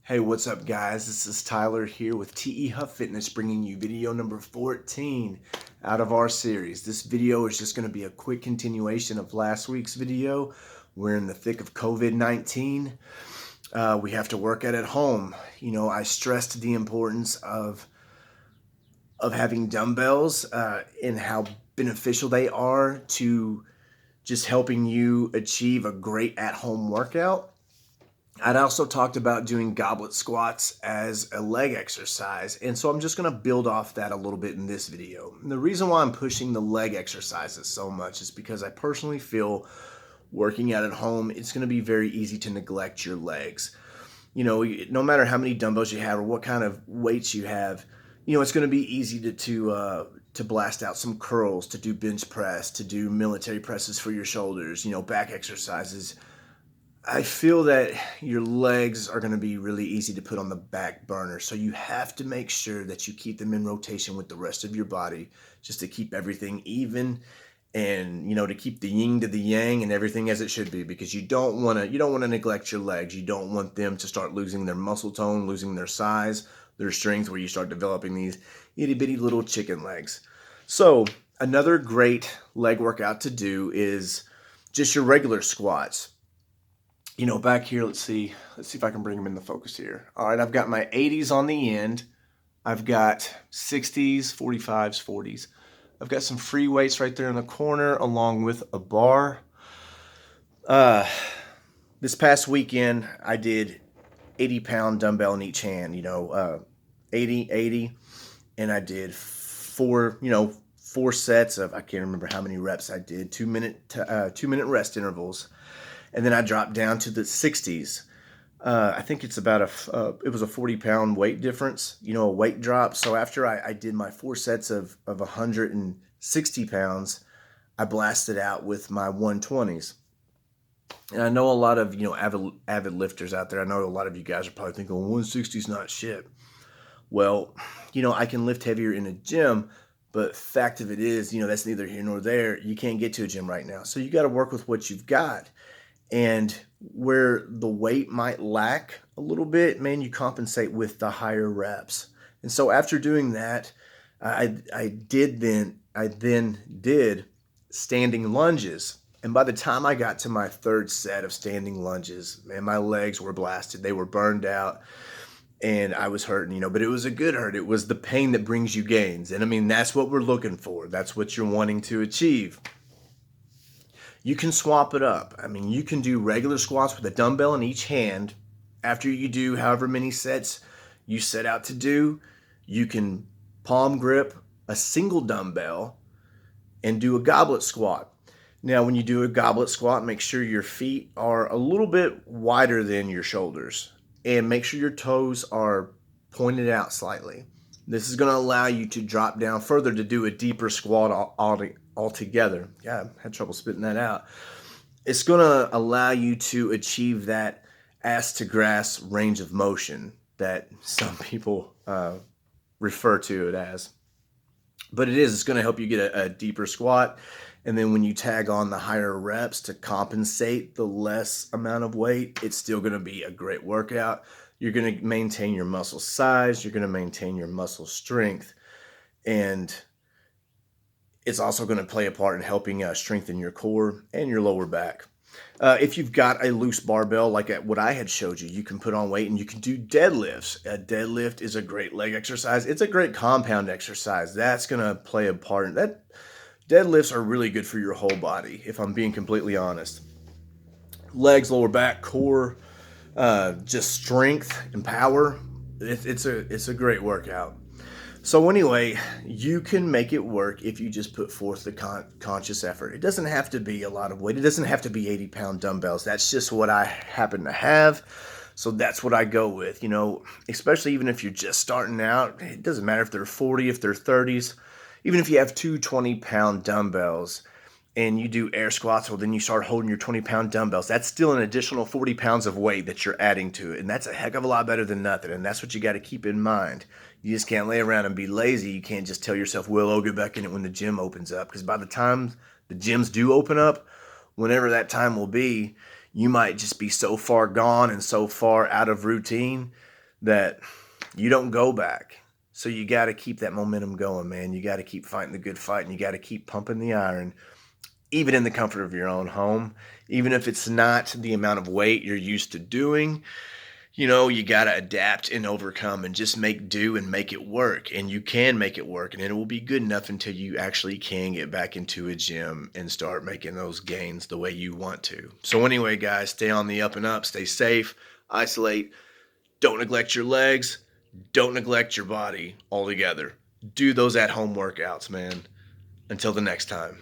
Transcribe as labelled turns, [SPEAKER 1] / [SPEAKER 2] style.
[SPEAKER 1] Hey, what's up, guys? This is Tyler here with TE Huff Fitness, bringing you video number 14 out of our series. This video is just going to be a quick continuation of last week's video. We're in the thick of COVID-19. We have to work at home. I stressed the importance of having dumbbells and how beneficial they are to just helping you achieve a great at-home workout. I'd also talked about doing goblet squats as a leg exercise, and so I'm just going to build off that a little bit in this video. And the reason why I'm pushing the leg exercises so much is because I personally feel working out at home, it's going to be very easy to neglect your legs. No matter how many dumbbells you have or what kind of weights you have, it's going to be easy to blast out some curls, to do bench press, to do military presses for your shoulders, back exercises. I feel that your legs are going to be really easy to put on the back burner. So you have to make sure that you keep them in rotation with the rest of your body just to keep everything even and, to keep the yin to the yang and everything as it should be, because you don't want to neglect your legs. You don't want them to start losing their muscle tone, losing their size, their strength, where you start developing these itty bitty little chicken legs. So another great leg workout to do is just your regular squats. Back here, let's see if I can bring them in the focus here. All right, I've got my 80s on the end. I've got 60s, 45s, 40s. I've got some free weights right there in the corner along with a bar. This past weekend, I did 80-pound dumbbell in each hand, 80, and I did four sets of, I can't remember how many reps I did, 2-minute rest intervals. And then I dropped down to the 60s. I think it's about it was a 40-pound weight difference, a weight drop. So after I did my 4 sets of 160 pounds, I blasted out with my 120s. And I know a lot of, avid lifters out there. I know a lot of you guys are probably thinking, well, 160 is not shit. Well, I can lift heavier in a gym, but fact of it is, that's neither here nor there. You can't get to a gym right now. So you got to work with what you've got. And where the weight might lack a little bit, man, you compensate with the higher reps. And so after doing that, I then did standing lunges. And by the time I got to my 3rd set of standing lunges, man, my legs were blasted. They were burned out and I was hurting, but it was a good hurt. It was the pain that brings you gains. And I mean, that's what we're looking for. That's what you're wanting to achieve. You can swap it up. I mean, you can do regular squats with a dumbbell in each hand. After you do however many sets you set out to do, you can palm grip a single dumbbell and do a goblet squat. Now, when you do a goblet squat, make sure your feet are a little bit wider than your shoulders and make sure your toes are pointed out slightly. This is going to allow you to drop down further to do a deeper squat altogether. Yeah, I had trouble spitting that out. It's going to allow you to achieve that ass to grass range of motion that some people refer to it as. But it's going to help you get a deeper squat. And then when you tag on the higher reps to compensate the less amount of weight, it's still going to be a great workout. You're going to maintain your muscle size. You're going to maintain your muscle strength. And it's also going to play a part in helping strengthen your core and your lower back. If you've got a loose barbell like what I had showed you, you can put on weight and you can do deadlifts. A deadlift is a great leg exercise. It's a great compound exercise. That's going to play a part in that. Deadlifts are really good for your whole body, if I'm being completely honest. Legs, lower back, core, just strength and power. It's a great workout. So anyway, you can make it work if you just put forth the conscious effort. It doesn't have to be a lot of weight. It doesn't have to be 80-pound dumbbells. That's just what I happen to have. So that's what I go with, especially even if you're just starting out. It doesn't matter if they're 40, if they're 30s. Even if you have 2 20-pound dumbbells and you do air squats, well, then you start holding your 20-pound dumbbells. That's still an additional 40 pounds of weight that you're adding to it. And that's a heck of a lot better than nothing. And that's what you got to keep in mind. You just can't lay around and be lazy. You can't just tell yourself, well, I'll get back in it when the gym opens up. Because by the time the gyms do open up, whenever that time will be, you might just be so far gone and so far out of routine that you don't go back. So you got to keep that momentum going, man. You got to keep fighting the good fight, and you got to keep pumping the iron, even in the comfort of your own home, even if it's not the amount of weight you're used to doing. You got to adapt and overcome and just make do and make it work. And you can make it work, and it will be good enough until you actually can get back into a gym and start making those gains the way you want to. So anyway, guys, stay on the up and up, stay safe, isolate, don't neglect your legs, don't neglect your body altogether. Do those at-home workouts, man. Until the next time.